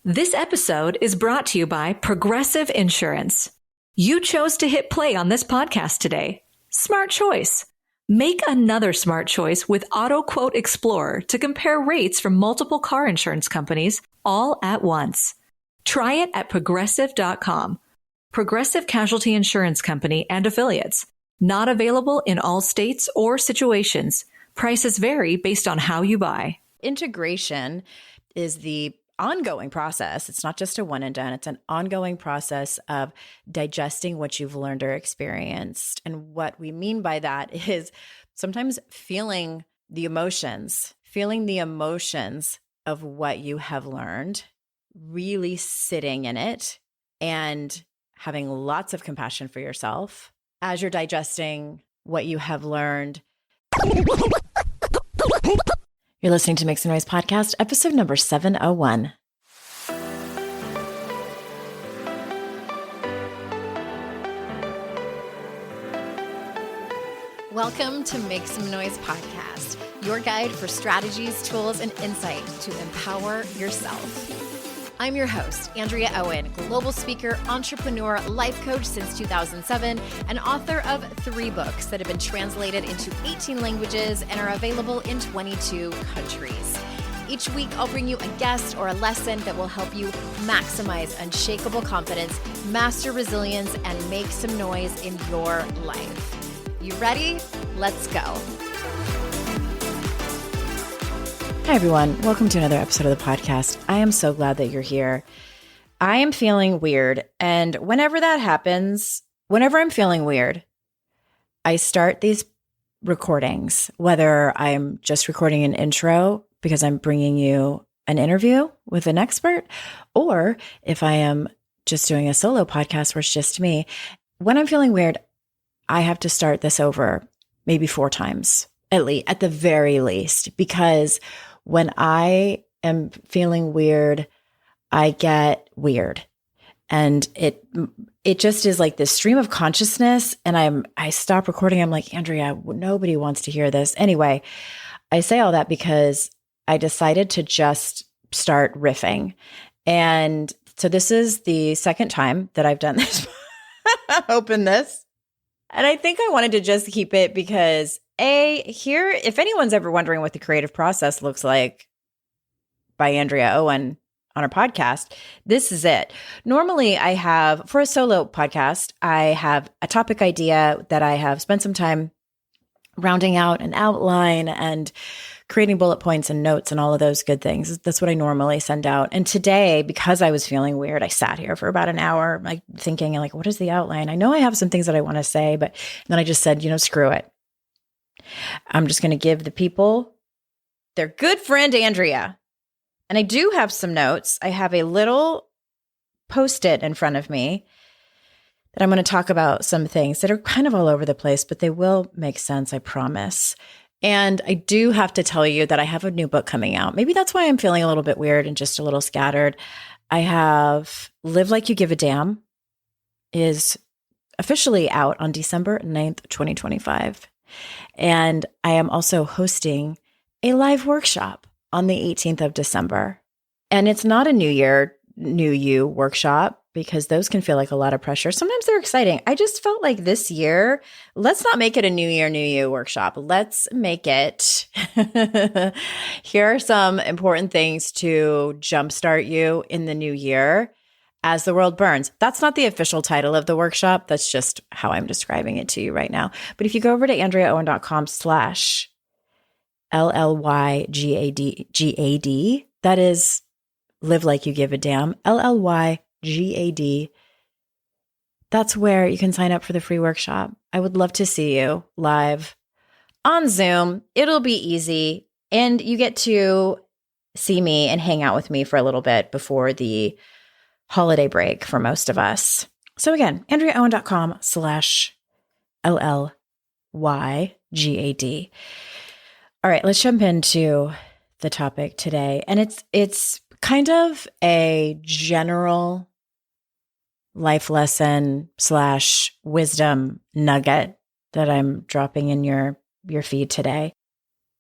This episode is brought to you by Progressive Insurance. You chose to hit play on this podcast today. Smart choice. Make another smart choice with Auto Quote Explorer to compare rates from multiple car insurance companies all at once. Try it at progressive.com. Progressive Casualty Insurance Company and Affiliates. Not available in all states or situations. Prices vary based on how you buy. Integration is the ongoing process. It's not just a one and done. It's an ongoing process of digesting what you've learned or experienced. And what we mean by that is sometimes feeling the emotions of what you have learned, really sitting in it and having lots of compassion for yourself as you're digesting what you have learned. You're listening to Make Some Noise Podcast, episode number 701. Welcome to Make Some Noise Podcast, your guide for strategies, tools, and insight to empower yourself. I'm your host, Andrea Owen, global speaker, entrepreneur, life coach since 2007, and author of 3 books that have been translated into 18 languages and are available in 22 countries. Each week, I'll bring you a guest or a lesson that will help you maximize unshakable confidence, master resilience, and make some noise in your life. You ready? Let's go. Hi, everyone. Welcome to another episode of the podcast. I am so glad that you're here. I am feeling weird. And whenever that happens, whenever I'm feeling weird, I start these recordings, whether I'm just recording an intro because I'm bringing you an interview with an expert, or if I am just doing a solo podcast where it's just me. When I'm feeling weird, I have to start this over maybe 4 times, at the very least, because when I am feeling weird, I get weird. And it just is like this stream of consciousness. And I stop recording. I'm like, Andrea, nobody wants to hear this. Anyway, I say all that because I decided to just start riffing. And so this is the second time that I've done this. Open this. And I think I wanted to just keep it because here, if anyone's ever wondering what the creative process looks like by Andrea Owen on our podcast, this is it. Normally I have, for a solo podcast, I have a topic idea that I have spent some time rounding out an outline and creating bullet points and notes and all of those good things. That's what I normally send out. And today, because I was feeling weird, I sat here for about an hour, like thinking, like, what is the outline? I know I have some things that I want to say, but then I just said, screw it. I'm just going to give the people their good friend, Andrea. And I do have some notes. I have a little Post-it in front of me that I'm going to talk about some things that are kind of all over the place, but they will make sense, I promise. And I do have to tell you that I have a new book coming out. Maybe that's why I'm feeling a little bit weird and just a little scattered. I have Live Like You Give a Damn is officially out on December 9th, 2025. And I am also hosting a live workshop on the 18th of December. And it's not a New Year, New You workshop because those can feel like a lot of pressure. Sometimes they're exciting. I just felt like this year, let's not make it a New Year, New You workshop. Let's make it, here are some important things to jumpstart you in the new year as the world burns. That's not the official title of the workshop. That's just how I'm describing it to you right now. But if you go over to AndreaOwen.com/LLYGAD, that is Live Like You Give a Damn, LLYGAD. That's where you can sign up for the free workshop. I would love to see you live on Zoom. It'll be easy. And you get to see me and hang out with me for a little bit before the holiday break for most of us. So again, AndreaOwen.com/LLYGAD. All right, let's jump into the topic today. And it's kind of a general life lesson / wisdom nugget that I'm dropping in your feed today.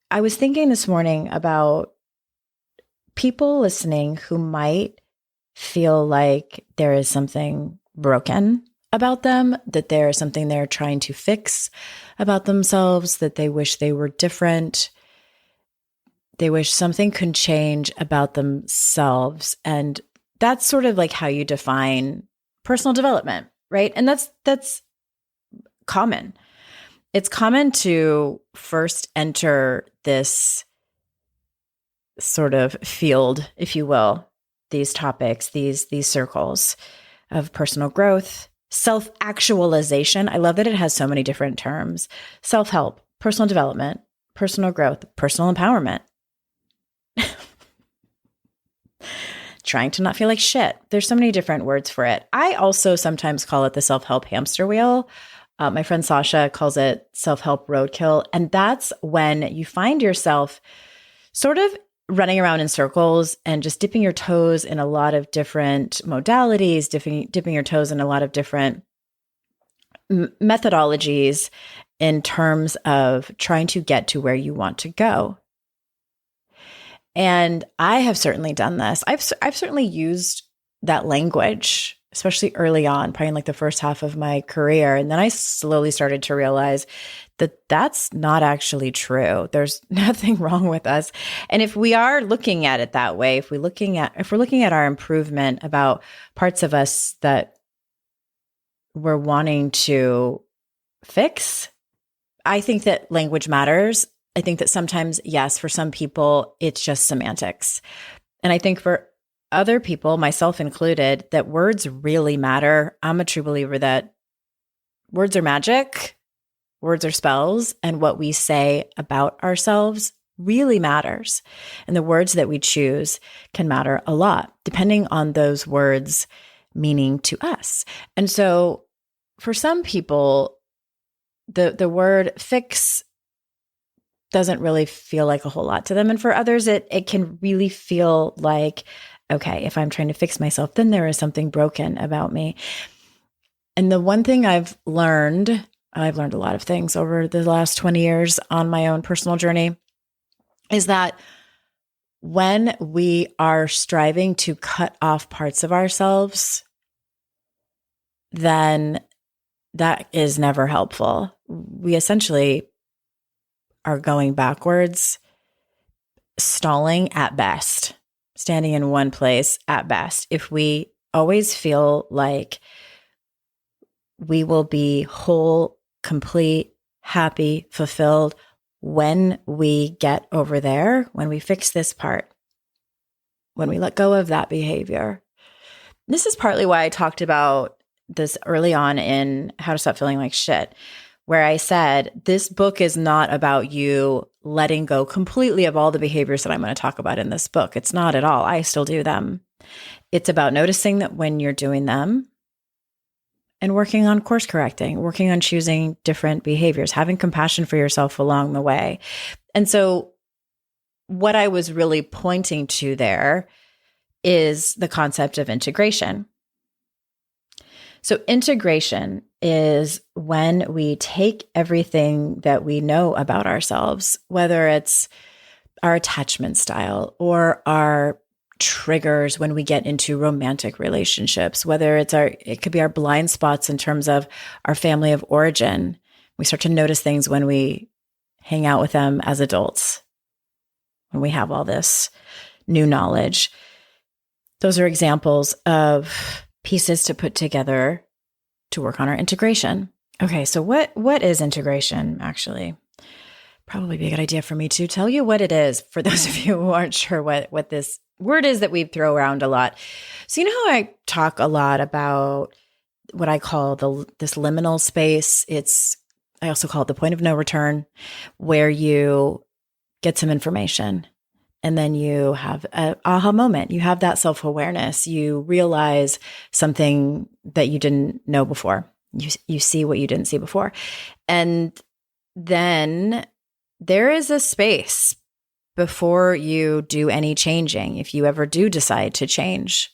I was thinking this morning about people listening who might feel like there is something broken about them, that there is something they're trying to fix about themselves, that they wish they were different. They wish something could change about themselves. And that's sort of like how you define personal development, right? And that's common. It's common to first enter this sort of field, if you will, these topics, these circles of personal growth, self-actualization. I love that it has so many different terms. Self-help, personal development, personal growth, personal empowerment. Trying to not feel like shit. There's so many different words for it. I also sometimes call it the self-help hamster wheel. My friend Sasha calls it self-help roadkill. And that's when you find yourself sort of running around in circles and just dipping your toes in a lot of different modalities, dipping your toes in a lot of different methodologies in terms of trying to get to where you want to go. And I have certainly done this. I've certainly used that language, especially early on, probably in like the first half of my career. And then I slowly started to realize that that's not actually true. There's nothing wrong with us. And if we are looking at it that way, if we're looking at our improvement about parts of us that we're wanting to fix, I think that language matters. I think that sometimes, yes, for some people, it's just semantics. And I think for other people, myself included, that words really matter. I'm a true believer that words are magic, words are spells, and what we say about ourselves really matters. And the words that we choose can matter a lot, depending on those words' meaning to us. And so for some people, the word fix doesn't really feel like a whole lot to them. And for others, it can really feel like, okay, if I'm trying to fix myself, then there is something broken about me. And the one thing I've learned a lot of things over the last 20 years on my own personal journey, is that when we are striving to cut off parts of ourselves, then that is never helpful. We essentially are going backwards, stalling at best, standing in one place at best. If we always feel like we will be whole, complete, happy, fulfilled when we get over there, when we fix this part, when we let go of that behavior. This is partly why I talked about this early on in How to Stop Feeling Like Shit, where I said, this book is not about you letting go completely of all the behaviors that I'm going to talk about in this book. It's not at all. I still do them. It's about noticing that when you're doing them and working on course correcting, working on choosing different behaviors, having compassion for yourself along the way. And so what I was really pointing to there is the concept of integration. So integration is when we take everything that we know about ourselves, whether it's our attachment style or our triggers when we get into romantic relationships, whether it could be our blind spots in terms of our family of origin. We start to notice things when we hang out with them as adults, when we have all this new knowledge. Those are examples of pieces to put together to work on our integration. Okay, so what is integration actually? Probably be a good idea for me to tell you what it is for those of you who aren't sure what this word is that we throw around a lot. So you know how I talk a lot about what I call this liminal space? I also call it the point of no return, where you get some information and then you have an aha moment. You have that self-awareness. You realize something that you didn't know before. You see what you didn't see before. And then there is a space before you do any changing, if you ever do decide to change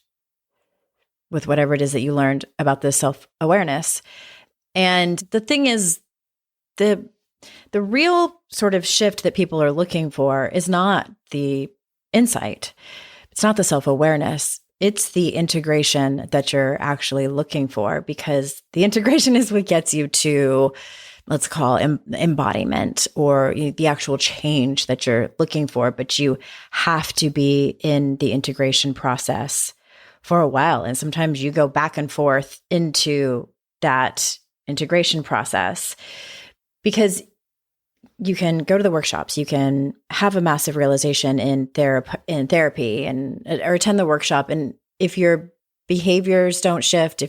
with whatever it is that you learned about this self-awareness. And the thing is, the real sort of shift that people are looking for is not the insight. It's not the self-awareness. It's the integration that you're actually looking for, because the integration is what gets you to, let's call embodiment, or the actual change that you're looking for. But you have to be in the integration process for a while. And sometimes you go back and forth into that integration process, because you can go to the workshops, you can have a massive realization in therapy or attend the workshop. And if your behaviors don't shift,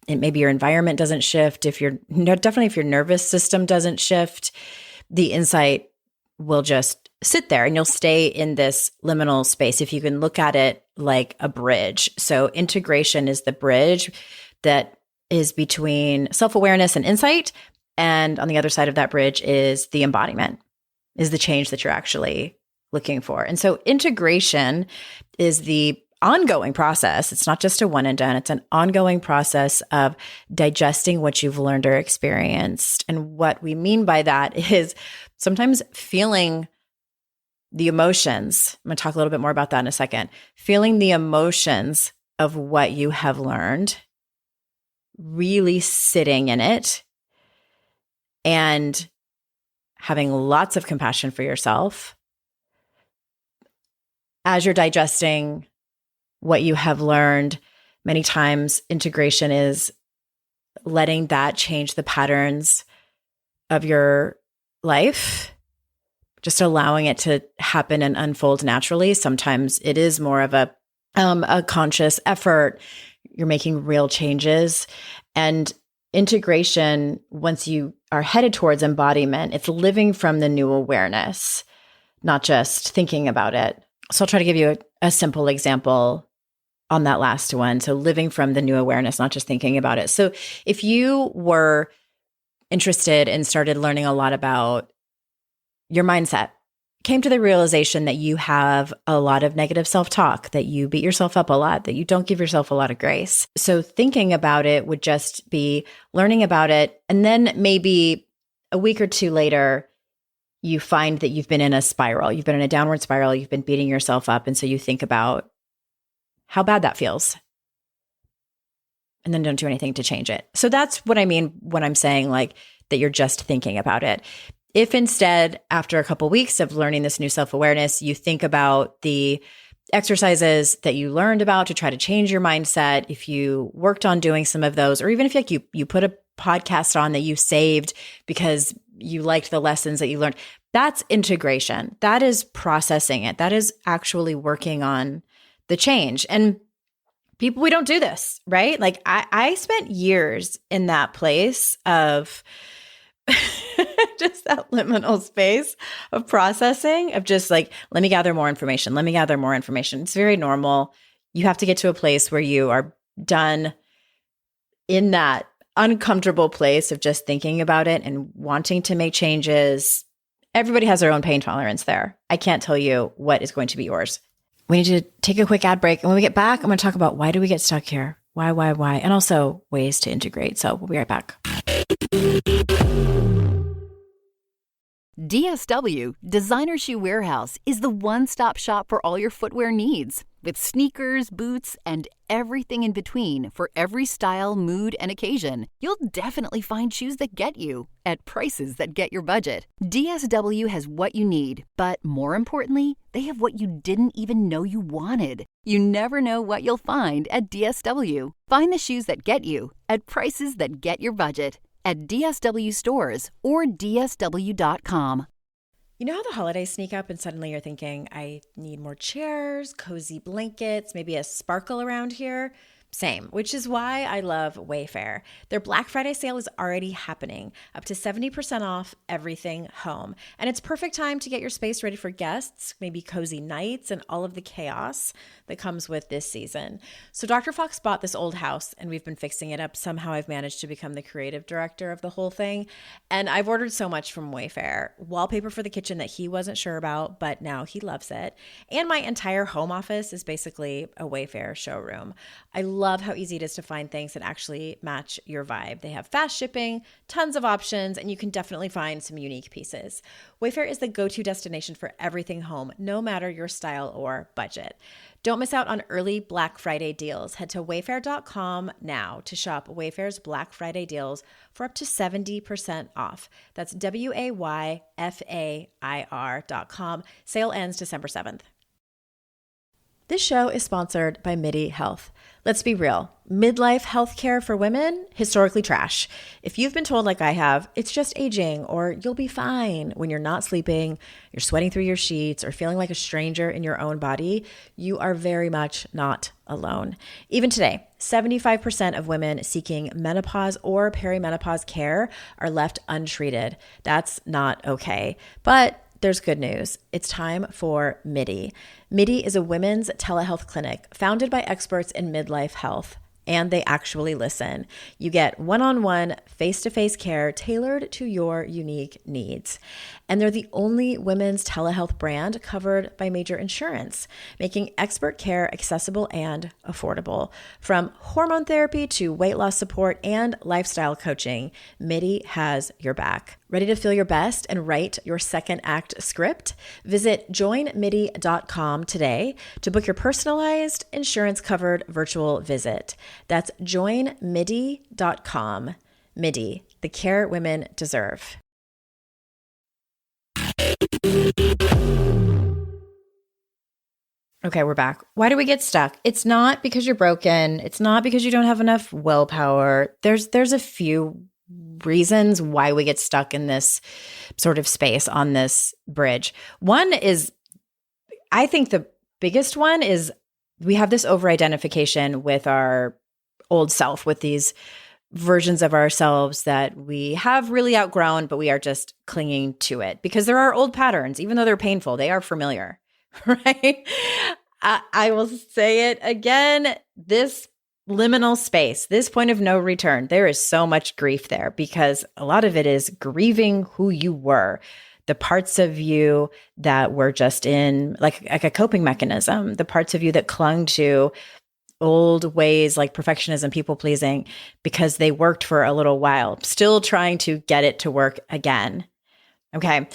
maybe your environment doesn't shift, if your nervous system doesn't shift, the insight will just sit there and you'll stay in this liminal space. If you can look at it like a bridge. So integration is the bridge that is between self-awareness and insight. And on the other side of that bridge is the embodiment, is the change that you're actually looking for. And so integration is the ongoing process. It's not just a one and done. It's an ongoing process of digesting what you've learned or experienced. And what we mean by that is sometimes feeling the emotions. I'm going to talk a little bit more about that in a second. Feeling the emotions of what you have learned, really sitting in it, and having lots of compassion for yourself as you're digesting what you have learned. Many times integration is letting that change the patterns of your life, just allowing it to happen and unfold naturally. Sometimes it is more of a conscious effort. You're making real changes. And integration, once you are headed towards embodiment, it's living from the new awareness, not just thinking about it. So I'll try to give you a simple example on that last one. So living from the new awareness, not just thinking about it. So if you were interested and started learning a lot about your mindset, came to the realization that you have a lot of negative self-talk, that you beat yourself up a lot, that you don't give yourself a lot of grace. So thinking about it would just be learning about it. And then maybe a week or two later, you find that you've been in a spiral. You've been in a downward spiral. You've been beating yourself up. And so you think about how bad that feels, and then don't do anything to change it. So that's what I mean when I'm saying like that you're just thinking about it. If instead, after a couple of weeks of learning this new self-awareness, you think about the exercises that you learned about to try to change your mindset, if you worked on doing some of those, or even if you put a podcast on that you saved because you liked the lessons that you learned, that's integration. That is processing it. That is actually working on the change. And people, we don't do this, right? Like I spent years in that place of just that liminal space of processing, of just like, let me gather more information. Let me gather more information. It's very normal. You have to get to a place where you are done in that uncomfortable place of just thinking about it and wanting to make changes. Everybody has their own pain tolerance there. I can't tell you what is going to be yours. We need to take a quick ad break. And when we get back, I'm going to talk about why do we get stuck here? Why? And also ways to integrate. So we'll be right back. DSW, Designer Shoe Warehouse, is the one-stop shop for all your footwear needs. With sneakers, boots, and everything in between for every style, mood, and occasion, you'll definitely find shoes that get you at prices that get your budget. DSW has what you need, but more importantly, they have what you didn't even know you wanted. You never know what you'll find at DSW. Find the shoes that get you at prices that get your budget at DSW stores or DSW.com. You know how the holidays sneak up and suddenly you're thinking, I need more chairs, cozy blankets, maybe a sparkle around here? Same, which is why I love Wayfair. Their Black Friday sale is already happening, up to 70% off everything home. And it's perfect time to get your space ready for guests, maybe cozy nights and all of the chaos that comes with this season. So Dr. Fox bought this old house and we've been fixing it up. Somehow I've managed to become the creative director of the whole thing. And I've ordered so much from Wayfair. Wallpaper for the kitchen that he wasn't sure about, but now he loves it. And my entire home office is basically a Wayfair showroom. I love how easy it is to find things that actually match your vibe. They have fast shipping, tons of options, and you can definitely find some unique pieces. Wayfair is the go-to destination for everything home, no matter your style or budget. Don't miss out on early Black Friday deals. Head to wayfair.com now to shop Wayfair's Black Friday deals for up to 70% off. That's WAYFAIR.com. Sale ends December 7th. This show is sponsored by MIDI Health. Let's be real. Midlife healthcare for women, historically trash. If you've been told like I have, it's just aging or you'll be fine when you're not sleeping, you're sweating through your sheets, or feeling like a stranger in your own body, you are very much not alone. Even today, 75% of women seeking menopause or perimenopause care are left untreated. That's not okay. But there's good news. It's time for MIDI. MIDI is a women's telehealth clinic founded by experts in midlife health, and they actually listen. You get one-on-one, face-to-face care tailored to your unique needs. And they're the only women's telehealth brand covered by major insurance, making expert care accessible and affordable. From hormone therapy to weight loss support and lifestyle coaching, MIDI has your back. Ready to feel your best and write your second act script? Visit joinmidi.com today to book your personalized, insurance-covered virtual visit. That's joinmidi.com. MIDI, the care women deserve. Okay, we're back. Why do we get stuck? It's not because you're broken. It's not because you don't have enough willpower. There's a few reasons why we get stuck in this sort of space on this bridge. One is, I think the biggest one is we have this over-identification with our old self, with these versions of ourselves that we have really outgrown, but we are just clinging to it because there are old patterns. Even though they're painful, they are familiar, right? I will say it again, this liminal space, this point of no return, there is so much grief there because a lot of it is grieving who you were, the parts of you that were just in like a coping mechanism, the parts of you that clung to old ways like perfectionism, people pleasing, because they worked for a little while, still trying to get it to work again. Okay.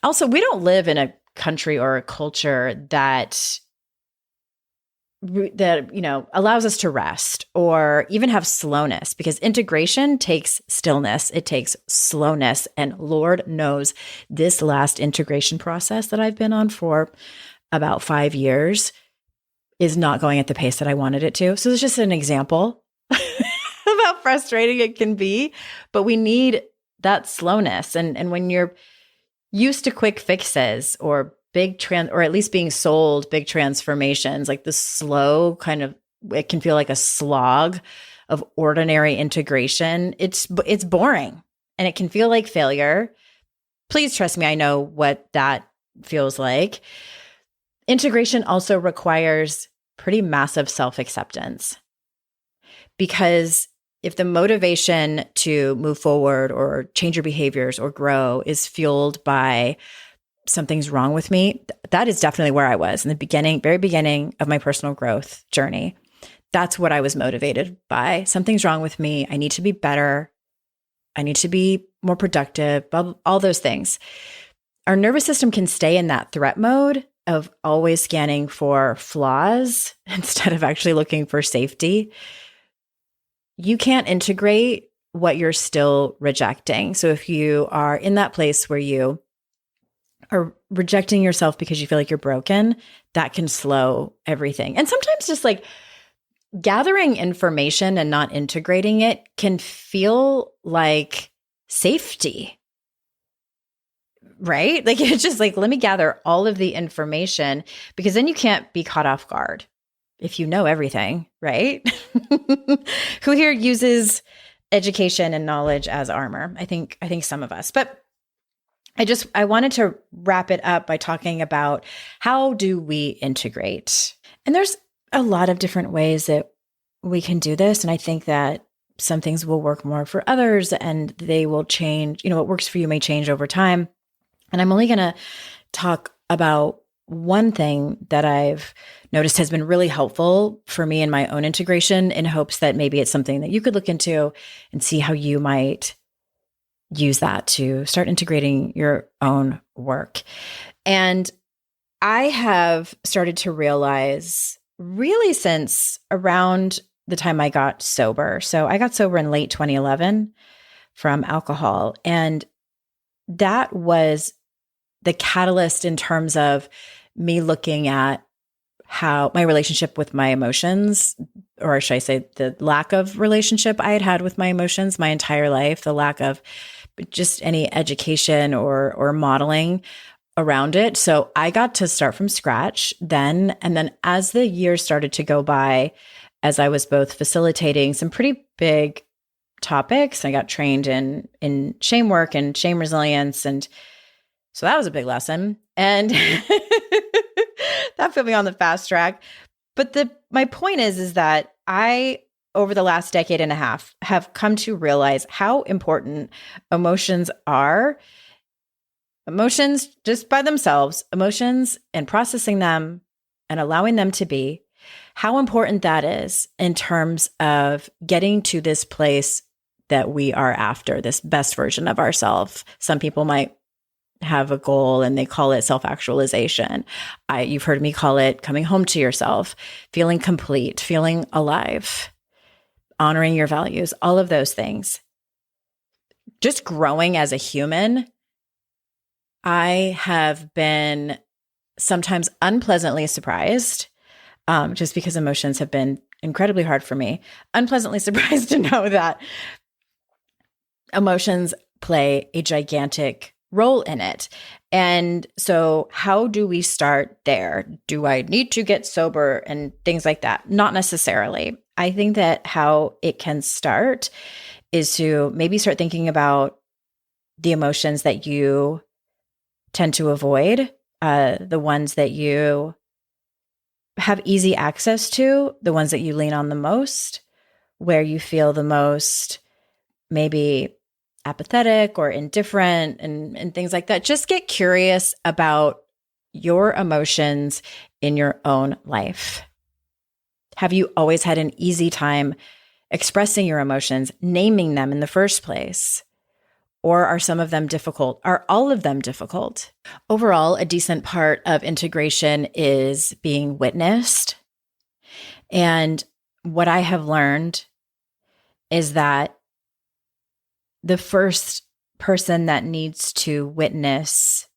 Also, we don't live in a country or a culture that allows us to rest or even have slowness, because integration takes stillness. It takes slowness. And Lord knows this last integration process that I've been on for about 5 years is not going at the pace that I wanted it to. So it's just an example of how frustrating it can be, but we need that slowness. And when you're used to quick fixes or or at least being sold big transformations, like the slow kind of, it can feel like a slog of ordinary integration. It's boring and it can feel like failure. Please trust me, I know what that feels like. Integration also requires pretty massive self-acceptance, because if the motivation to move forward or change your behaviors or grow is fueled by something's wrong with me, that is definitely where I was in the beginning, very beginning of my personal growth journey. That's what I was motivated by. Something's wrong with me. I need to be better. I need to be more productive, all those things. Our nervous system can stay in that threat mode of always scanning for flaws instead of actually looking for safety. You can't integrate what you're still rejecting. So if you are in that place where you are rejecting yourself because you feel like you're broken, that can slow everything. And sometimes just like gathering information and not integrating it can feel like safety, right? Like it's just like, let me gather all of the information, because then you can't be caught off guard if you know everything, right? Who here uses education and knowledge as armor? I think some of us, but I wanted to wrap it up by talking about how do we integrate? And there's a lot of different ways that we can do this. And I think that some things will work more for others and they will change. What works for you may change over time. And I'm only going to talk about one thing that I've noticed has been really helpful for me in my own integration, in hopes that maybe it's something that you could look into and see how you might use that to start integrating your own work. And I have started to realize really since around the time I got sober. So I got sober in late 2011 from alcohol. And that was the catalyst in terms of me looking at how my relationship with my emotions, or should I say the lack of relationship I had had with my emotions my entire life, the lack of just any education or modeling around it. So I got to start from scratch then. And then as the years started to go by, as I was both facilitating some pretty big topics, I got trained in shame work and shame resilience. And so that was a big lesson. And that put me on the fast track. But my point is that I, over the last decade and a half, have come to realize how important emotions are. Emotions just by themselves, emotions and processing them and allowing them to be, how important that is in terms of getting to this place that we are after, this best version of ourselves. Some people might have a goal and they call it self-actualization. You've heard me call it coming home to yourself, feeling complete, feeling alive, honoring your values, all of those things. Just growing as a human, I have been sometimes unpleasantly surprised, just because emotions have been incredibly hard for me, unpleasantly surprised to know that emotions play a gigantic role in it. And so how do we start there? Do I need to get sober and things like that? Not necessarily. I think that how it can start is to maybe start thinking about the emotions that you tend to avoid, the ones that you have easy access to, the ones that you lean on the most, where you feel the most maybe apathetic or indifferent and things like that. Just get curious about your emotions in your own life. Have you always had an easy time expressing your emotions, naming them in the first place? Or are some of them difficult? Are all of them difficult? Overall, a decent part of integration is being witnessed. And what I have learned is that the first person that needs to witness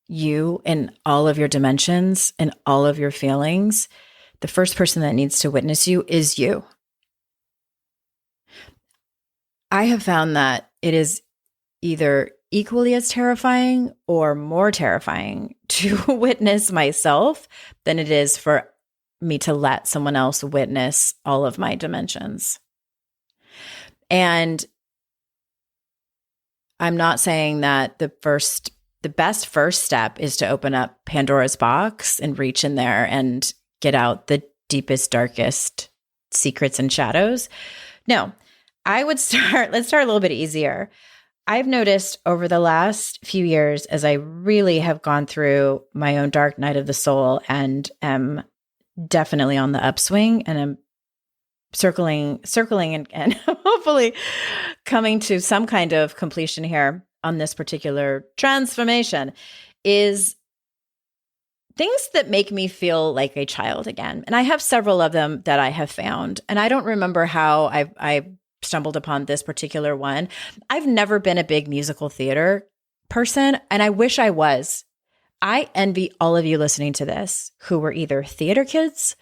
you in all of your dimensions and all of your feelings, the first person that needs to witness you is you. I have found that it is either equally as terrifying or more terrifying to witness myself than it is for me to let someone else witness all of my dimensions. And I'm not saying that the best first step is to open up Pandora's box and reach in there and get out the deepest, darkest secrets and shadows. No, let's start a little bit easier. I've noticed over the last few years, as I really have gone through my own dark night of the soul and am definitely on the upswing and am circling and hopefully coming to some kind of completion here on this particular transformation, is things that make me feel like a child again. And I have several of them that I have found. And I don't remember how I stumbled upon this particular one. I've never been a big musical theater person, and I wish I was. I envy all of you listening to this who were either theater kids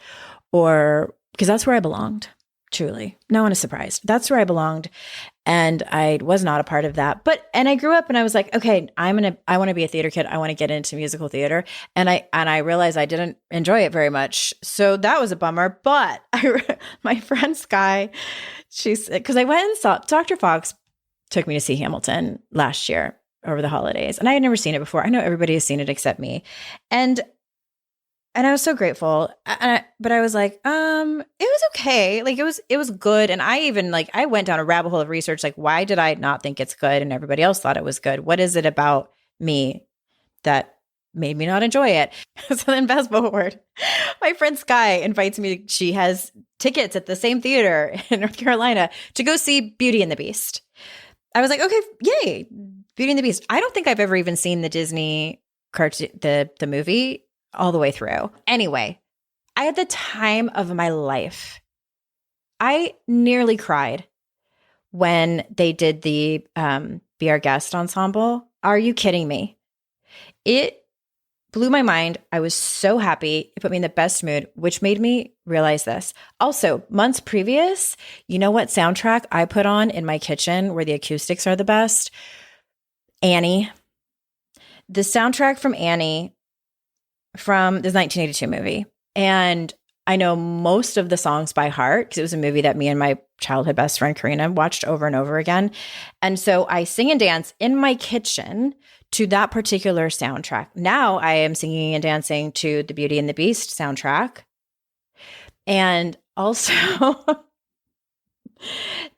or, because that's where I belonged. Truly. No one is surprised. That's where I belonged. And I was not a part of that. And I grew up and I was like, okay, I want to be a theater kid. I want to get into musical theater. And I realized I didn't enjoy it very much. So that was a bummer. But my friend Sky, because I went and saw, Dr. Fox took me to see Hamilton last year over the holidays. And I had never seen it before. I know everybody has seen it except me. And I was so grateful. But I was like, it was okay. Like it was good. And I even I went down a rabbit hole of research. Like, why did I not think it's good? And everybody else thought it was good. What is it about me that made me not enjoy it? So then fast forward, my friend Sky invites me. She has tickets at the same theater in North Carolina to go see Beauty and the Beast. I was like, okay, yay. Beauty and the Beast. I don't think I've ever even seen the Disney the movie all the way through. Anyway, I had the time of my life. I nearly cried when they did the Be Our Guest ensemble. Are you kidding me? It blew my mind. I was so happy. It put me in the best mood, which made me realize this. Also, months previous, you know what soundtrack I put on in my kitchen where the acoustics are the best? Annie. The soundtrack from Annie from the 1982 movie. And I know most of the songs by heart because it was a movie that me and my childhood best friend Karina watched over and over again. And so I sing and dance in my kitchen to that particular soundtrack. Now I am singing and dancing to the Beauty and the Beast soundtrack. And also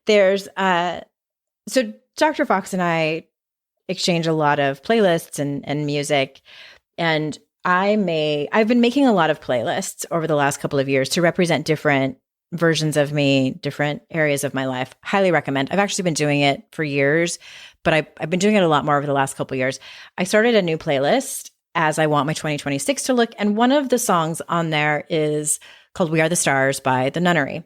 there's so Dr. Fox and I exchange a lot of playlists and music. And I've been making a lot of playlists over the last couple of years to represent different versions of me, different areas of my life. Highly recommend. I've actually been doing it for years, but I've been doing it a lot more over the last couple of years. I started a new playlist as I want my 2026 to look. And one of the songs on there is called We Are the Stars by The Nunnery.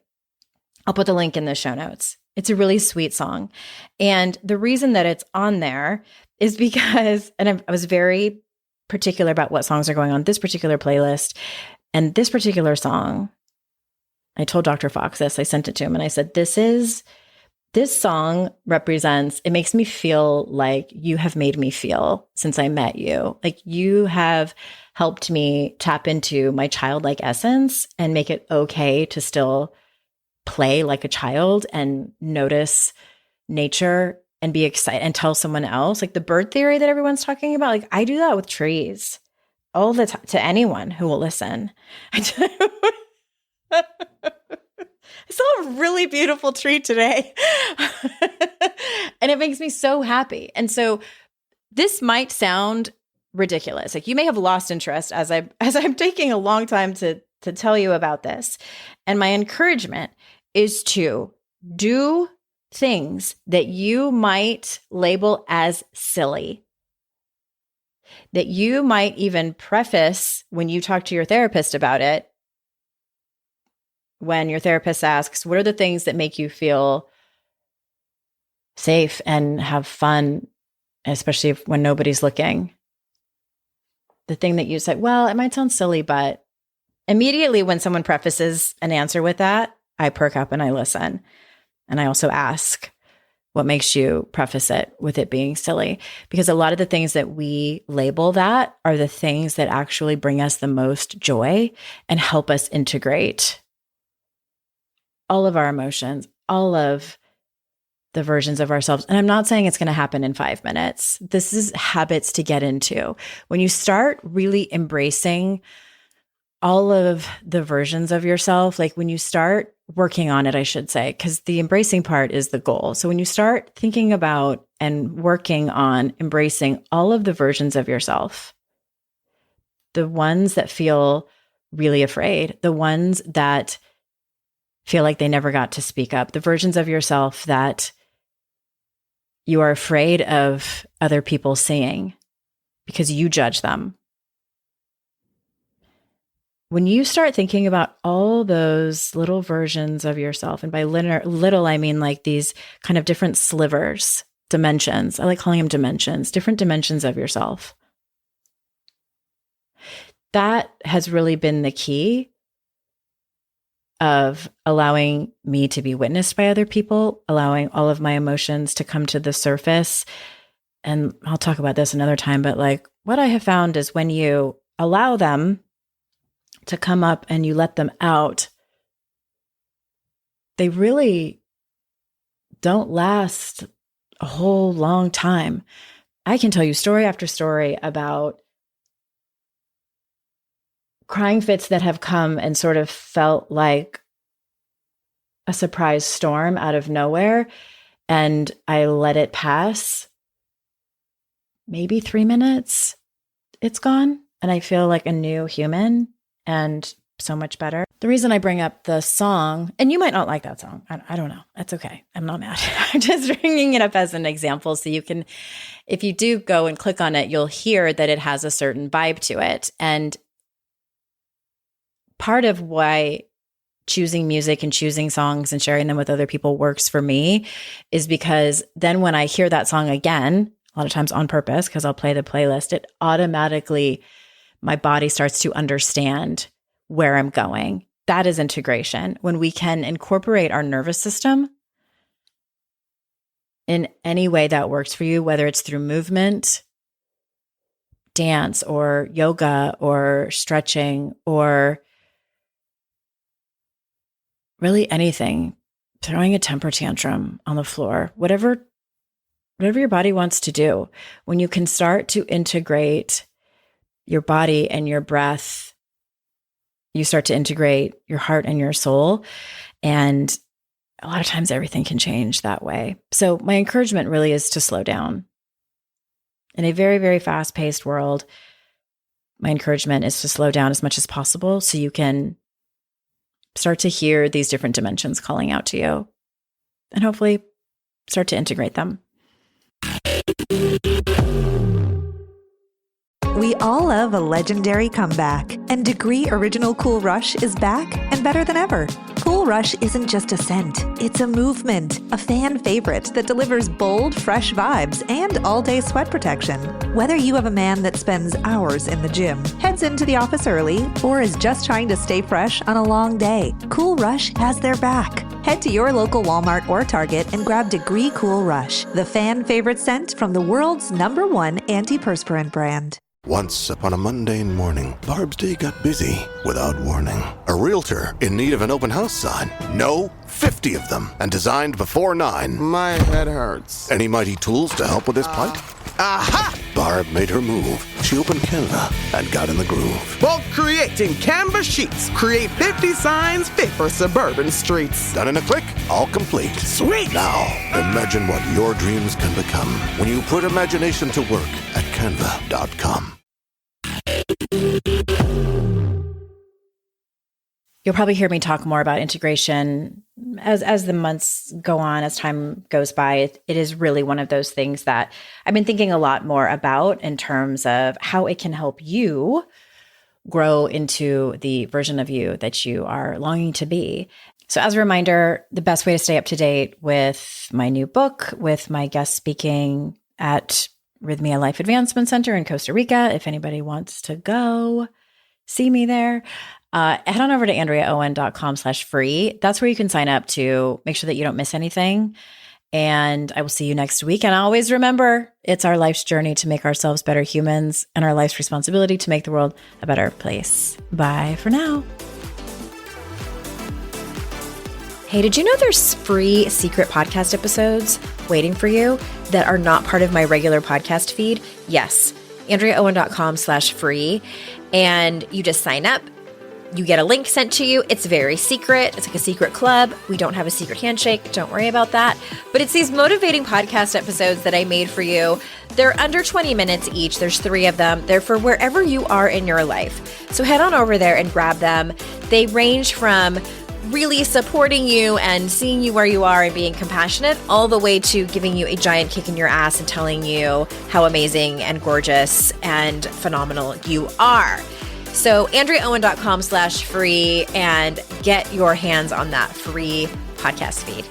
I'll put the link in the show notes. It's a really sweet song. And the reason that it's on there is because, and I was very particular about what songs are going on this particular playlist. And this particular song, I told Dr. Fox this, I sent it to him and I said, this song represents, it makes me feel like you have made me feel since I met you. Like you have helped me tap into my childlike essence and make it okay to still play like a child and notice nature and be excited and tell someone else, like the bird theory that everyone's talking about. Like I do that with trees all the time to anyone who will listen. I saw a really beautiful tree today and it makes me so happy. And so this might sound ridiculous. Like you may have lost interest as I'm taking a long time to tell you about this. And my encouragement is to do things that you might label as silly, that you might even preface when you talk to your therapist about it. When your therapist asks, what are the things that make you feel safe and have fun, especially when nobody's looking? The thing that you say, well, it might sound silly, but immediately when someone prefaces an answer with that, I perk up and I listen. And I also ask, what makes you preface it with it being silly? Because a lot of the things that we label that are the things that actually bring us the most joy and help us integrate all of our emotions, all of the versions of ourselves. And I'm not saying it's going to happen in 5 minutes. This is habits to get into. When you start really embracing all of the versions of yourself, like when you start working on it, I should say, because the embracing part is the goal. So when you start thinking about and working on embracing all of the versions of yourself, the ones that feel really afraid, the ones that feel like they never got to speak up, the versions of yourself that you are afraid of other people seeing because you judge them. When you start thinking about all those little versions of yourself, and by little, I mean like these kind of different slivers, dimensions. I like calling them dimensions, different dimensions of yourself. That has really been the key of allowing me to be witnessed by other people, allowing all of my emotions to come to the surface. And I'll talk about this another time, but like what I have found is when you allow them to come up and you let them out, they really don't last a whole long time. I can tell you story after story about crying fits that have come and sort of felt like a surprise storm out of nowhere. And I let it pass. Maybe 3 minutes, it's gone. And I feel like a new human and so much better. The reason I bring up the song, and you might not like that song. I don't know. That's okay. I'm not mad. I'm just bringing it up as an example so you can, if you do go and click on it, you'll hear that it has a certain vibe to it. And part of why choosing music and choosing songs and sharing them with other people works for me is because then when I hear that song again, a lot of times on purpose, because I'll play the playlist, it automatically, my body starts to understand where I'm going. That is integration. When we can incorporate our nervous system in any way that works for you, whether it's through movement, dance, or yoga, or stretching, or really anything, throwing a temper tantrum on the floor, whatever your body wants to do. When you can start to integrate your body and your breath, you start to integrate your heart and your soul. And a lot of times everything can change that way. So my encouragement really is to slow down. In a very, very fast-paced world, my encouragement is to slow down as much as possible so you can start to hear these different dimensions calling out to you and hopefully start to integrate them. We all love a legendary comeback, and Degree Original Cool Rush is back and better than ever. Cool Rush isn't just a scent, it's a movement, a fan favorite that delivers bold, fresh vibes and all-day sweat protection. Whether you have a man that spends hours in the gym, heads into the office early, or is just trying to stay fresh on a long day, Cool Rush has their back. Head to your local Walmart or Target and grab Degree Cool Rush, the fan favorite scent from the world's #1 antiperspirant brand. Once upon a mundane morning, Barb's day got busy without warning. A realtor in need of an open house sign. No, 50 of them, and designed before 9. My head hurts. Any mighty tools to help with his plight? Aha! Barb made her move. She opened Canva and got in the groove. Bulk creating Canva sheets. Create 50 signs fit for suburban streets. Done in a click, all complete. Sweet! Now, imagine what your dreams can become when you put imagination to work at canva.com. You'll probably hear me talk more about integration as the months go on, as time goes by. It is really one of those things that I've been thinking a lot more about in terms of how it can help you grow into the version of you that you are longing to be. So as a reminder, the best way to stay up to date with my new book, with my guest speaking at Rhythmia Life Advancement Center in Costa Rica, if anybody wants to go see me there, head on over to AndreaOwen.com/free. That's where you can sign up to make sure that you don't miss anything. And I will see you next week. And always remember, it's our life's journey to make ourselves better humans and our life's responsibility to make the world a better place. Bye for now. Hey, did you know there's free secret podcast episodes waiting for you that are not part of my regular podcast feed? Yes, AndreaOwen.com/free. And you just sign up. You get a link sent to you. It's very secret. It's like a secret club. We don't have a secret handshake. Don't worry about that. But it's these motivating podcast episodes that I made for you. They're under 20 minutes each. There's 3 of them. They're for wherever you are in your life. So head on over there and grab them. They range from really supporting you and seeing you where you are and being compassionate, all the way to giving you a giant kick in your ass and telling you how amazing and gorgeous and phenomenal you are. So AndreaOwen.com/free and get your hands on that free podcast feed.